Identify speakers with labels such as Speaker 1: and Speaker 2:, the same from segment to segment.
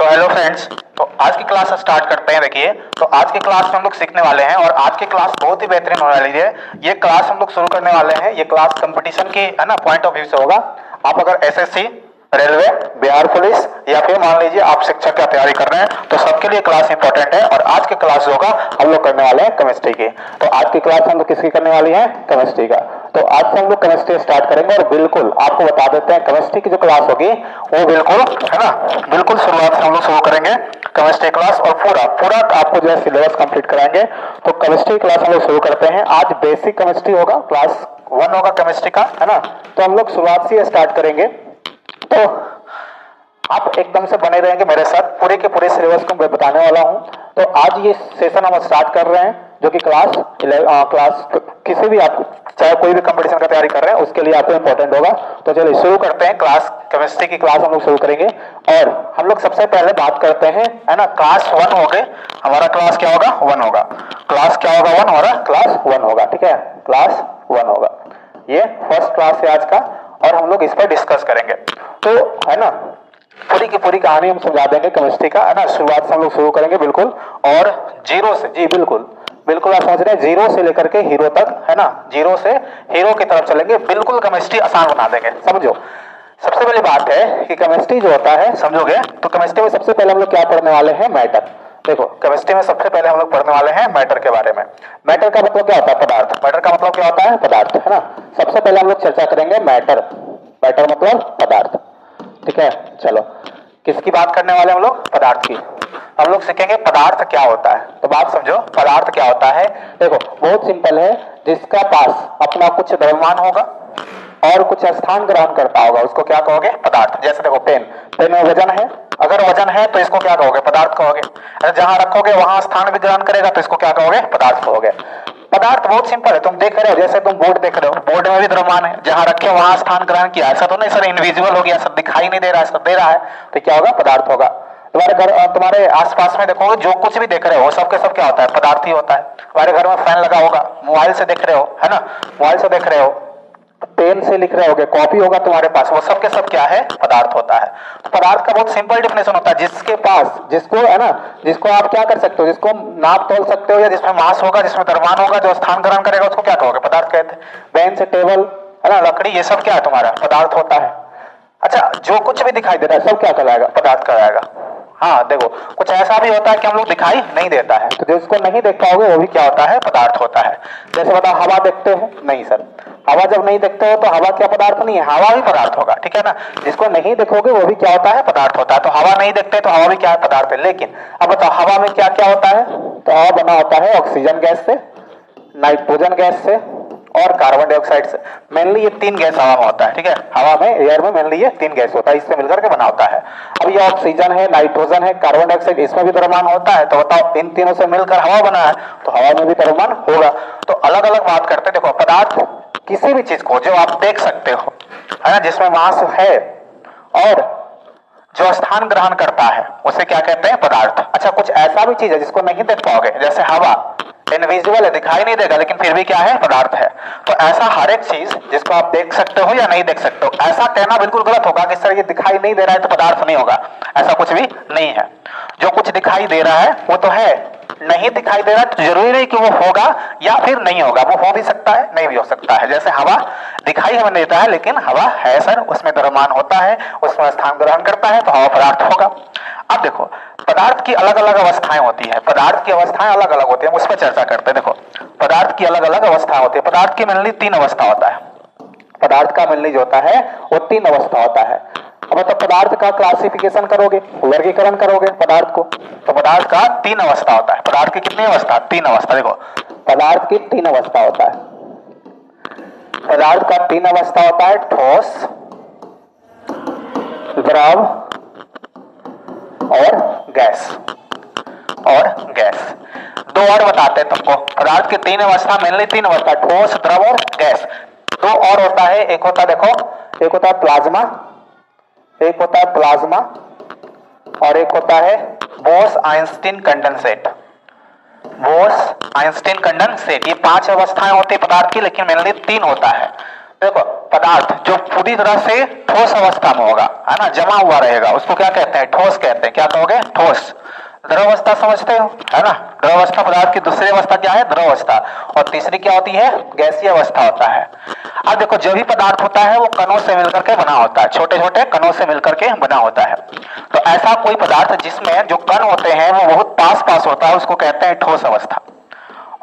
Speaker 1: Hello friends. तो आज की क्लास स्टार्ट करते हैं। देखिए, तो आज की क्लास में हम लोग सीखने वाले हैं और आज की क्लास बहुत ही बेहतरीन होने वाली है। ये क्लास हम लोग शुरू करने वाले हैं। ये क्लास कंपटीशन की है ना पॉइंट ऑफ व्यू से होगा। आप अगर एसएससी, रेलवे, बिहार पुलिस या फिर मान लीजिए आप शिक्षक की तैयारी कर रहे हैं तो सबके लिए क्लास इंपॉर्टेंट है। और आज की क्लास होगा हम लोग करने वाले हैं केमिस्ट्री की। तो आज की क्लास हम लोग किसकी करने वाली है? केमिस्ट्री का। तो आज से हम लोग केमिस्ट्री स्टार्ट करेंगे और बिल्कुल आपको बता देते हैं केमिस्ट्री की जो क्लास होगी वो बिल्कुल है ना, बिल्कुल शुरुआत से हम लोग शुरू करेंगे केमिस्ट्री क्लास और पूरा पूरा आपको जो है सिलेबस कंप्लीट कराएंगे। तो केमिस्ट्री क्लास हम लोग शुरू करते हैं। आज बेसिक केमिस्ट्री होगा, क्लास 1 होगा केमिस्ट्री का, है ना। तो हम लोग शुरुआत से स्टार्ट करेंगे। तो आप एकदम से बने रहेंगे मेरे साथ, पूरे के पूरे सिलेबस को मैं बताने वाला हूं। तो आज ये सेशन हम स्टार्ट कर रहे हैं जो कि क्लास किसी भी आप चाहे कोई भी कंपटीशन का तैयारी कर रहे हैं उसके लिए आपको इंपॉर्टेंट होगा। तो चलिए शुरू करते हैं। क्लास केमिस्ट्री की क्लास हम लोग शुरू करेंगे और हम लोग सबसे पहले बात करते हैं, है ना। क्लास 1 हो गए, हमारा क्लास क्या होगा? 1 होगा। क्लास क्या होगा? 1 हमारा क्लास 1 होगा, ठीक है। क्लास 1 होगा, ये फर्स्ट क्लास है आज का और हम लोग इस पर डिस्कस करेंगे। तो है ना, पूरी की पूरी कहानी हम समझा देंगे केमिस्ट्री का, है ना। शुरुआत से हम लोग शुरू करेंगे बिल्कुल और जीरो से, जी बिल्कुल बिल्कुल आप समझ रहे हैं, जीरो से लेकर के हीरो तक, है ना। जीरो से हीरो की तरफ चलेंगे, बिल्कुल केमिस्ट्री आसान बना देंगे, समझो। सबसे पहली बात है कि केमिस्ट्री जो होता है, समझोगे तो केमिस्ट्री में सबसे पहले हम लोग क्या पढ़ने वाले हैं? मैटर। देखो, केमिस्ट्री में सबसे पहले हम लोग पढ़ने वाले हैं मैटर के बारे में। मैटर का मतलब क्या होता है? पदार्थ। मैटर का मतलब क्या होता है? पदार्थ, है ना। सबसे पहले हम लोग चर्चा करेंगे मैटर। मैटर मतलब पदार्थ, ठीक है। चलो, किसकी बात करने वाले हम लोग? पदार्थ की। हम लोग सीखेंगे पदार्थ क्या होता है। तो बात समझो, पदार्थ क्या होता है। देखो, बहुत सिंपल है, जिसका पास अपना कुछ द्रव्यमान होगा और कुछ स्थान ग्रहण करता होगा उसको क्या कहोगे? पदार्थ। जैसे देखो, पेन, पेन में वजन है, अगर वजन है तो इसको क्या कहोगे? पदार्थ कहोगे। अगर जहां रखोगे वहां स्थान भी ग्रहण करेगा तो इसको क्या कहोगे? पदार्थ कहोगे। पदार्थ बहुत सिंपल है, तुम देख रहे हो, जैसे तुम बोर्ड देख रहे हो, बोर्ड में भी द्रव्यमान है, जहां रखे वहां स्थान ग्रहण किया। ऐसा तो नहीं सर इनविजिबल हो गया, सब दिखाई नहीं दे रहा है, सब दे रहा है, तो क्या होगा? पदार्थ होगा। तुम्हारे घर, तुम्हारे आसपास में देखोगे जो कुछ भी देख रहे हो सब के सब क्या होता है? पदार्थ ही होता है। तुम्हारे घर में फैन लगा होगा, मोबाइल से देख रहे हो, है ना, मोबाइल से देख रहे हो, पेन से लिख रहे होगे, कॉपी होगा तुम्हारे पास, वो सब के सब क्या है? पदार्थ होता है। तो पदार्थ का बहुत सिंपल डेफिनेशन होता है, जिसके पास, जिसको, है ना, जिसको आप क्या कर सकते हो, जिसको नाप तोल सकते हो, या जिसमें मास होगा, जिसमें द्रव्यमान होगा, जो स्थान ग्रहण करेगा उसको क्या कहोगे? पदार्थ कहते हैं। बेंच, टेबल, है ना, लकड़ी, ये सब क्या है? तुम्हारा पदार्थ होता है। अच्छा, जो कुछ भी दिखाई दे रहा है सब क्या कहलाएगा? पदार्थ कहलाएगा। हाँ देखो, कुछ ऐसा भी होता है कि हम लोग दिखाई नहीं देता है, तो जिसको नहीं देख पाओगे वो भी क्या होता है? पदार्थ होता है। जैसे बताओ, हवा देखते हो? नहीं सर, हवा जब नहीं देखते हो तो हवा क्या पदार्थ नहीं है? हवा भी पदार्थ होगा, ठीक है ना। जिसको नहीं देखोगे वो भी क्या होता है? पदार्थ होता है। तो हवा नहीं देखते तो हवा भी क्या है? पदार्थ है। लेकिन अब बताओ, हवा में क्या क्या होता है? तो हवा बना होता है ऑक्सीजन गैस से, नाइट्रोजन गैस से और कार्बन डाइऑक्साइड से। मेनली ये 3 गैस हवा में होता है, ठीक है। हवा में, एयर में मेनली ये 3 गैस होता है, इससे मिलकर के बना होता है। अब ये ऑक्सीजन है, नाइट्रोजन है, कार्बन डाइऑक्साइड, इसमें भी द्रव्यमान होता है। तो बताओ, इन तीनों से मिलकर हवा बना है, तो हवा में भी द्रव्यमान होगा। तो अलग अलग बात करते हैं। देखो, पदार्थ किसी भी चीज को जो आप देख सकते हो, है ना, जिसमें मास है और जो स्थान ग्रहण करता है उसे क्या कहते हैं? पदार्थ। अच्छा, कुछ ऐसा भी चीज है जिसको नहीं देख पाओगे, जैसे हवा, इनविजिबल है, दिखाई नहीं देगा, लेकिन फिर भी क्या है? पदार्थ है। तो ऐसा हर एक चीज जिसको आप देख सकते हो या नहीं देख सकते हो, ऐसा कहना बिल्कुल गलत होगा कि सर ये दिखाई नहीं दे रहा है तो पदार्थ नहीं होगा। ऐसा कुछ भी नहीं है। जो कुछ दिखाई दे रहा है वो तो है, नहीं दिखाई दे रहा है तो जरूरी नहीं कि वो होगा या फिर नहीं होगा, वो हो भी सकता है, नहीं भी हो सकता है। जैसे हवा दिखाई हमें देता है लेकिन हवा है सर, उसमें द्रव्यमान होता है, उसमें स्थान ग्रहण करता है, तो हवा पदार्थ होगा। अब देखो, पदार्थ की अलग अलग अवस्थाएं होती है, पदार्थ की अवस्थाएं अलग अलग होती है, उस पर चर्चा करते हैं। देखो, पदार्थ की अलग अलग अवस्थाएं होती है। पदार्थ की मेनली 3 अवस्था होता है। पदार्थ का मेनली जो होता है वो 3 अवस्था होता है। अब मतलब पदार्थ का क्लासिफिकेशन करोगे, वर्गीकरण करोगे पदार्थ को, तो पदार्थ का 3 अवस्था होता है। पदार्थ की कितनी अवस्था? 3 अवस्था। देखो, पदार्थ की 3 अवस्था होता है। पदार्थ का 3 अवस्था होता है, ठोस, द्रव और गैस। और गैस 2 और बताते हैं तुमको। पदार्थ की 3 अवस्था, मेनली 3 अवस्था, ठोस, द्रव और गैस। 2 और होता है, एक होता है, देखो, एक होता है प्लाज्मा, एक होता है प्लाज्मा और एक होता है बोस-आइंस्टीन कंडेंसेट। बोस-आइंस्टीन कंडेंसेट, ये 5 अवस्थाएं होती है पदार्थ की, लेकिन मेनली 3 होता है। देखो, पदार्थ जो पूरी तरह से ठोस अवस्था में होगा, है ना, जमा हुआ रहेगा, उसको क्या कहते हैं? ठोस कहते हैं। क्या कहोगे? ठोस। द्रव अवस्था समझते हो, है ना? द्रव अवस्था पदार्थ की दूसरी अवस्था क्या है? द्रव अवस्था। और तीसरी क्या होती है? गैसीय अवस्था होता है। अब देखो, जो भी पदार्थ होता है वो कणों से मिलकर के बना होता है, छोटे छोटे कणों से मिलकर के बना होता है। तो ऐसा कोई पदार्थ जिसमें जो कण होते हैं वो बहुत पास पास होता है, उसको कहते हैं ठोस अवस्था।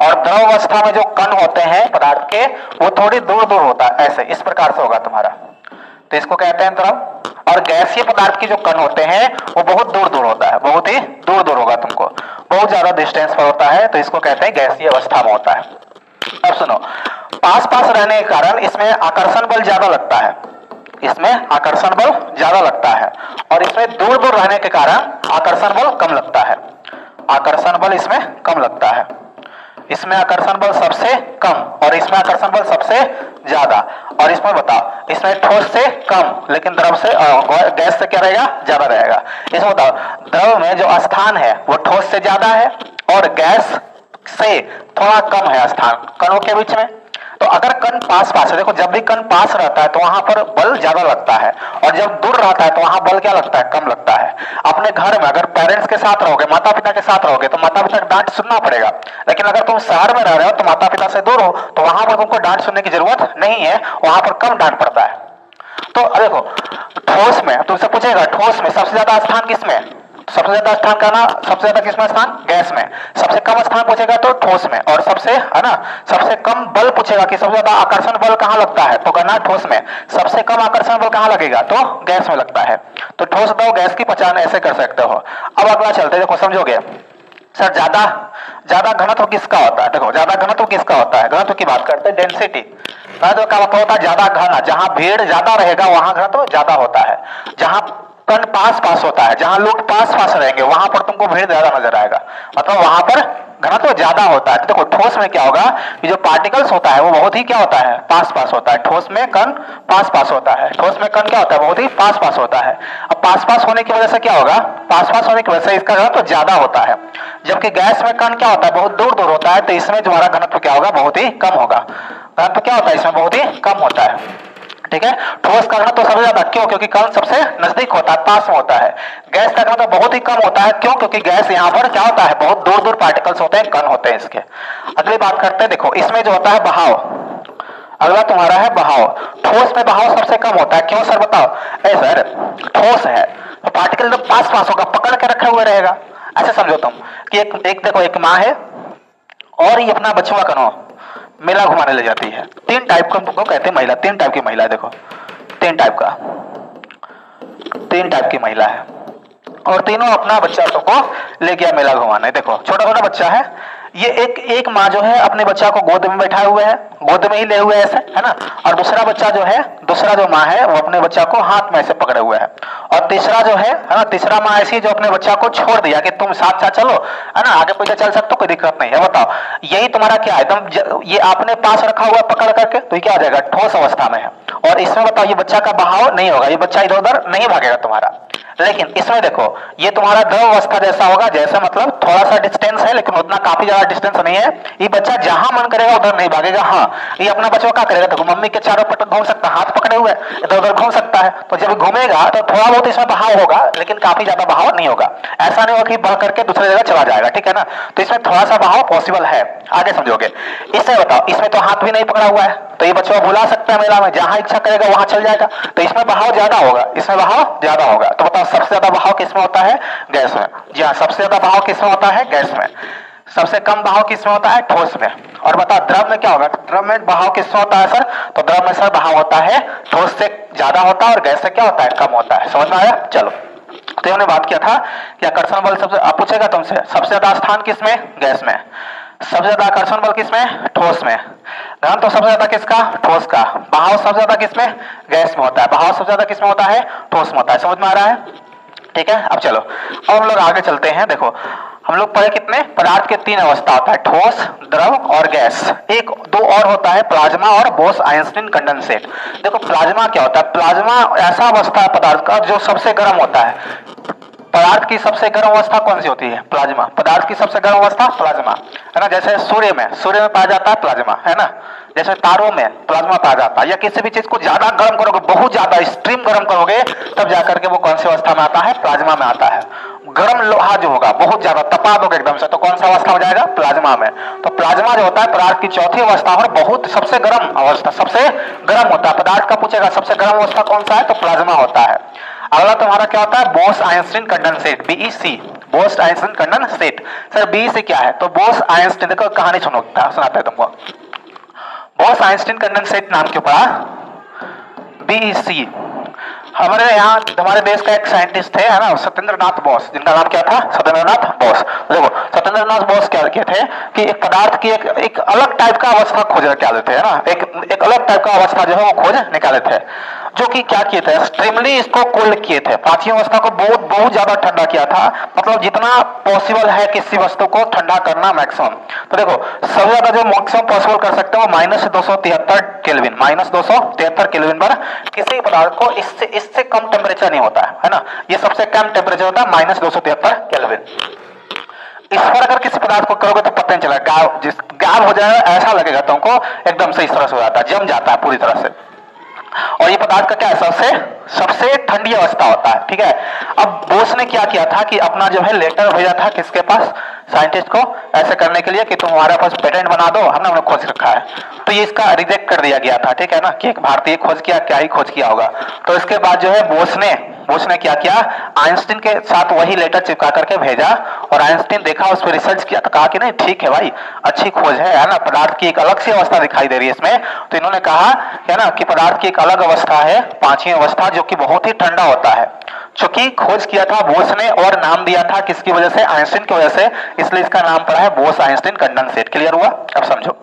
Speaker 1: और द्रव अवस्था में जो कण होते हैं पदार्थ के, वो थोड़ी दूर दूर होता है, ऐसे इस प्रकार से होगा तुम्हारा, तो इसको कहते हैं द्रव। और गैसीय पदार्थ के जो कण होते हैं वो बहुत दूर दूर होता है, बहुत ही दूर दूर होगा, तुमको बहुत ज्यादा डिस्टेंस पर होता है, तो इसको कहते हैं गैसीय अवस्था में होता है। अब सुनो, पास पास रहने के कारण इसमें आकर्षण बल ज्यादा लगता है, इसमें आकर्षण बल ज्यादा लगता है, और इसमें दूर दूर रहने के कारण आकर्षण बल कम लगता है। आकर्षण बल इसमें कम लगता है, इसमें आकर्षण बल सबसे कम और इसमें आकर्षण बल सबसे ज्यादा। और इसमें बताओ, इसमें ठोस से कम लेकिन द्रव से गैस से क्या रहेगा? ज्यादा रहेगा। इसमें बताओ, द्रव में जो स्थान है वो ठोस से ज्यादा है और गैस से थोड़ा कम है स्थान कणों के बीच में। तो अगर कण पास पास है, देखो जब भी कण पास रहता है तो वहां पर बल ज्यादा लगता है, और जब दूर रहता है तो वहां बल क्या लगता है? कम लगता है। अपने घर में अगर पेरेंट्स के साथ रहोगे, माता पिता के साथ रहोगे, तो माता पिता का डांट सुनना पड़ेगा। लेकिन अगर तुम शहर में रह रहे हो तो माता पिता से दूर हो, तो वहां पर तुमको डांट सुनने की जरूरत नहीं है, वहां पर कम डांट पड़ता है। तो देखो, ठोस में तुमसे पूछेगा, ठोस में सबसे ज्यादा स्थान किसमें? सबसे ज्यादा स्थान कहना, सबसे ज्यादा किसमें स्थान? गैस में। सबसे कम स्थान पूछेगा तो ठोस में। और सबसे, है ना, सबसे कम बल पूछेगा कि सबसे ज्यादा आकर्षण बल कहां लगता है, तो कहना ठोस में। सबसे कम आकर्षण बल कहां लगेगा? तो गैस में लगता है। तो ठोस द्रव गैस की पहचान ऐसे कर सकते हो। अब अगला चलते, देखो समझोगे सर, ज्यादा घनत्व किसका होता है? देखो, ज्यादा घनत्व किसका होता है? घनत्व की बात करते हैं, डेंसिटी। घनत्व का मतलब होता है ज्यादा घना, जहां भीड़ ज्यादा रहेगा वहां घनत्व ज्यादा होता है। जहां कण पास पास होता है, जहां लोग पास पास रहेंगे वहां पर तुमको भीड़ ज्यादा नजर आएगा, मतलब वहां पर घनत्व ज्यादा होता है। तो देखो, ठोस में क्या होगा कि जो पार्टिकल्स होता है वो बहुत ही क्या होता है? पास पास होता है। ठोस में कण पास पास होता है, ठोस में कण क्या होता है? बहुत ही पास पास होता है। अब पास पास होने की वजह से क्या होगा? पास पास होने की वजह से इसका घनत्व ज्यादा होता है। जबकि गैस में कण क्या होता है? बहुत दूर दूर होता है, तो इसमें तुम्हारा घनत्व क्या होगा? बहुत ही कम होगा। घनत्व क्या होता है इसमें? बहुत ही कम होता है। ठीक है, ठोस का घनत्व सबसे ज्यादा, क्यों? क्योंकि कण सबसे नजदीक होता है, पास में होता है। गैस का घनत्व बहुत ही कम होता है, क्यों? क्योंकि गैस यहाँ पर क्या होता है? बहुत दूर दूर पार्टिकल्स होते हैं, कण होते हैं इसके। अगली बात करते हैं, देखो इसमें जो होता है बहाव। अगला तुम्हारा है बहाव। ठोस में बहाव सबसे कम होता है, क्यों सर बताओ? सर, ठोस है तो पार्टिकल जब पास पास होगा, पकड़ के रखा हुआ रहेगा। ऐसे समझो तुम कि एक देखो, एक माँ है और ये अपना बछुआ कनो मेला घुमाने ले जाती है। तीन टाइप का तुमको कहते हैं महिला, तीन टाइप की महिला है। देखो, तीन टाइप की महिला है, और तीनों अपना बच्चा को ले गया मेला घुमाने। देखो, छोटा छोटा बच्चा है, ये एक माँ जो है अपने बच्चा को गोद में बैठाए हुए है, गोद में ही ले हुए ऐसे, है ना। और दूसरा बच्चा जो है, दूसरा जो माँ है वो अपने बच्चा को हाथ में ऐसे पकड़े हुए है। और तीसरा जो है ना, तीसरा माँ ऐसी जो अपने बच्चा को छोड़ दिया कि तुम साथ साथ चलो, है ना, आगे पीछे चल सकते हो, कोई दिक्कत नहीं है। बताओ, यही तुम्हारा क्या है? एकदम ये आपने पास रखा हुआ पकड़ करके, तो ये क्या आ जाएगा? ठोस अवस्था में है। और इसमें बताओ, ये बच्चा का बहाव नहीं होगा, ये बच्चा इधर उधर नहीं भागेगा तुम्हारा। लेकिन इसमें देखो, ये तुम्हारा द्रव अवस्था जैसा होगा, जैसा मतलब थोड़ा सा डिस्टेंस है लेकिन उतना काफी ज्यादा डिस्टेंस नहीं है। ये बच्चा जहां मन करेगा उधर नहीं भागेगा। हाँ, ये अपना बच्चा क्या करेगा? देखो, मम्मी के चारों पटक घूम सकता है, हाथ पकड़े हुए इधर उधर घूम सकता है। तो जब घूमेगा तो थोड़ा बहुत इसमें बहाव होगा, लेकिन काफी ज्यादा बहाव नहीं होगा। ऐसा नहीं होगा कि बह करके दूसरी जगह चला जाएगा, ठीक है ना। तो इसमें थोड़ा सा बहाव पॉसिबल है, आगे समझोगे। इससे बताओ, इसमें तो हाथ भी नहीं पकड़ा हुआ है, तो ये बच्चा भुला सकता है मेला में, जहां इच्छा करेगा वहां चल जाएगा। तो इसमें बहाव ज्यादा होगा, इसमें बहाव ज्यादा होगा। तो बताओ, सबसे ज्यादा बहाव किसमें होता है? गैस में। जी हाँ, सबसे ज्यादा बहाव किसमें होता है? गैस में। सबसे कम बहाव किसमें होता है? ठोस में। और बताओ, द्रव में क्या होगा? द्रव में बहाव किसमें होता है सर? तो द्रव में सर बहाव होता है ठोस से ज्यादा होता है, और गैस से क्या होता है? कम होता है। समझ में आया? चलो, तो हमने बात किया था कि आकर्षण बल सबसे, आप पूछेगा तुमसे, सबसे ज्यादा स्थान किसमें? गैस में। सबसे ज्यादा आकर्षण बल किसमें? ठोस में। घन तो सबसे ज्यादा किसका? ठोस का। बहाव सबसे ज्यादा किसमें? गैस में होता है। बहाव सबसे ज्यादा किसमें होता है? ठोस में होता है। समझ में आ रहा है? ठीक है, अब चलो, अब हम लोग आगे चलते हैं। देखो, हम लोग पढ़े कितने? पदार्थ के तीन अवस्था होता है, ठोस, द्रव और गैस। एक दो और होता है, प्लाज्मा और बोस-आइंस्टीन कंडेंसेट। देखो, प्लाज्मा क्या होता है? प्लाज्मा ऐसा अवस्था है पदार्थ का जो सबसे गर्म होता है। पदार्थ की सबसे गर्म अवस्था कौन सी होती है? प्लाज्मा। पदार्थ की सबसे गर्म अवस्था प्लाज्मा, है ना। जैसे सूर्य में पाया जाता है प्लाज्मा, है ना। जैसे तारों में प्लाज्मा पाया जाता है, या किसी भी चीज को ज्यादा गर्म करोगे, बहुत ज्यादा एक्सट्रीम गर्म करोगे, तब जाकर के वो कौन सी अवस्था में आता है? प्लाज्मा में आता है। गर्म लोहा जो होगा बहुत ज्यादा तपा दोगे एकदम से, तो कौन सा अवस्था हो जाएगा? प्लाज्मा में। तो प्लाज्मा जो होता है पदार्थ की चौथी अवस्था और बहुत सबसे गर्म अवस्था, सबसे गर्म होता है। पदार्थ का पूछेगा सबसे गर्म अवस्था कौन सा है, तो प्लाज्मा होता है। अगला तुम्हारा क्या होता है? Bose-Einstein condensate, BEC, Bose-Einstein condensate. Sir BEC क्या है? तो बोस-आइंस्टीन, देखो कहानी सुनो, सुनाते हैं तुमको। बोस-आइंस्टीन कंडेंसेट नाम क्यों पड़ा? बीईसी। हमारे यहाँ हमारे देश का एक साइंटिस्ट थे, है ना, सत्येंद्रनाथ बोस, जिनका नाम क्या था? सत्येंद्रनाथ बोस। देखो सत्येंद्रनाथ बोस क्या किए थे कि एक पदार्थ की एक अलग टाइप का अवस्था खोज निकाले थे, है ना, एक अलग टाइप का अवस्था जो है वो खोज निकाले थे, जो कि क्या किए थे? एक्सट्रीमली इसको कोल्ड किए थे। पांचवी अवस्था को बहुत बहुत ज्यादा ठंडा किया था, मतलब जितना पॉसिबल है किसी वस्तु को ठंडा करना मैक्सिमम। तो देखो सबसे ज्यादा जो मैक्सिमम पॉसिबल कर सकते हो -273 केल्विन, -273 केल्विन पर किसी पदार्थ को इससे कम टेम्परेचर नहीं होता है ना, ये सबसे कम टेम्परेचर होता है -273 केल्विन। इस पर अगर किसी पदार्थ को करोगे तो पता नहीं चला, गायब हो जाएगा, ऐसा लगेगा तुमको एकदम से इस तरह से हो जाता है, जम जाता है पूरी तरह से। और ये पदार्थ का क्या है? सबसे ठंडी अवस्था होता है, ठीक है। अब बोस ने क्या किया था कि अपना जो है लेटर भेजा था किसके पास? साइंटिस्ट को, ऐसे करने के लिए कि तुम हमारे पास पेटेंट बना दो, हमने खोज रखा है। तो ये इसका रिजेक्ट कर दिया गया था, ठीक है ना, कि एक भारतीय खोज किया, क्या ही खोज किया होगा। तो इसके बाद जो है बोस ने क्या किया? आइंस्टीन के साथ वही लेटर चिपका करके भेजा, और आइंस्टीन देखा, उस पर रिसर्च किया, तो कहा कि नहीं ठीक है भाई, अच्छी खोज है ना, पदार्थ की एक अलग सी अवस्था दिखाई दे रही है इसमें। तो इन्होंने कहा है ना कि पदार्थ की एक अलग अवस्था है, पांचवी अवस्था, जो कि बहुत ही ठंडा होता है। चूंकि खोज किया था बोस ने और नाम दिया था किसकी वजह से? आइंस्टीन की वजह से, इसलिए इसका नाम पड़ा है बोस-आइंस्टीन कंडेंसेट। क्लियर हुआ? अब समझो,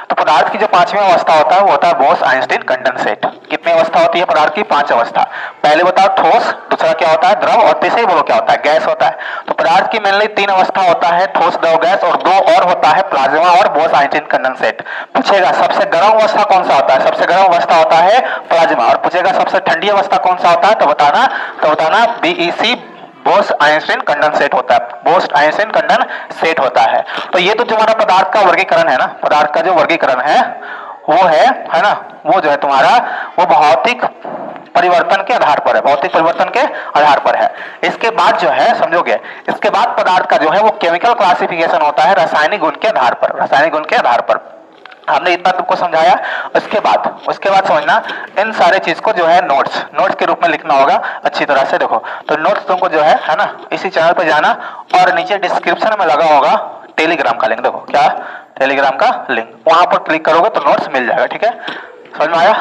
Speaker 1: तो पदार्थ की जो पांचवी अवस्था होता है वो होता है बोस-आइंस्टीन कंडेंसेट। कितनी अवस्था होती है पदार्थ की? 5 अवस्था। पहले बताओ ठोस, दूसरा क्या होता है? द्रव, और तीसरी बोलो क्या होता है? गैस होता है। तो पदार्थ की मेनली 3 अवस्था होता है, ठोस, द्रव, गैस, और 2 और होता है प्लाज्मा और बोस-आइंस्टीन कंडेंसेट। पूछेगा सबसे गर्म अवस्था कौन सा होता है? सबसे गर्म अवस्था होता है प्लाज्मा। और पूछेगा सबसे ठंडी अवस्था कौन सा होता है? तो बताना बीईसी, बोस-आइंस्टीन कंडेंसेट होता है, बोस-आइंस्टीन कंडेंसेट होता है। तो ये तो जो हमारा पदार्थ का वर्गीकरण है ना, पदार्थ का जो वर्गीकरण है वो है ना, वो जो है तुम्हारा वो भौतिक परिवर्तन के आधार पर है, भौतिक परिवर्तन के आधार पर है। इसके बाद जो है समझोगे, इसके बाद पदार्थ का जो है वो केमिकल क्लासिफिकेशन होता है रासायनिक गुण के आधार पर, रासायनिक गुण के आधार पर। हमने इतना तुमको समझाया। उसके बाद समझना, इन सारे चीज को जो है नोट्स के रूप में लिखना होगा अच्छी तरह से। देखो तो नोट्स तुमको जो है ना, इसी चैनल पे जाना, और नीचे डिस्क्रिप्शन में लगा होगा टेलीग्राम का लिंक। देखो क्या? टेलीग्राम का लिंक, वहां पर क्लिक करोगे तो नोट्स मिल जाएगा, ठीक है। समझ में आया?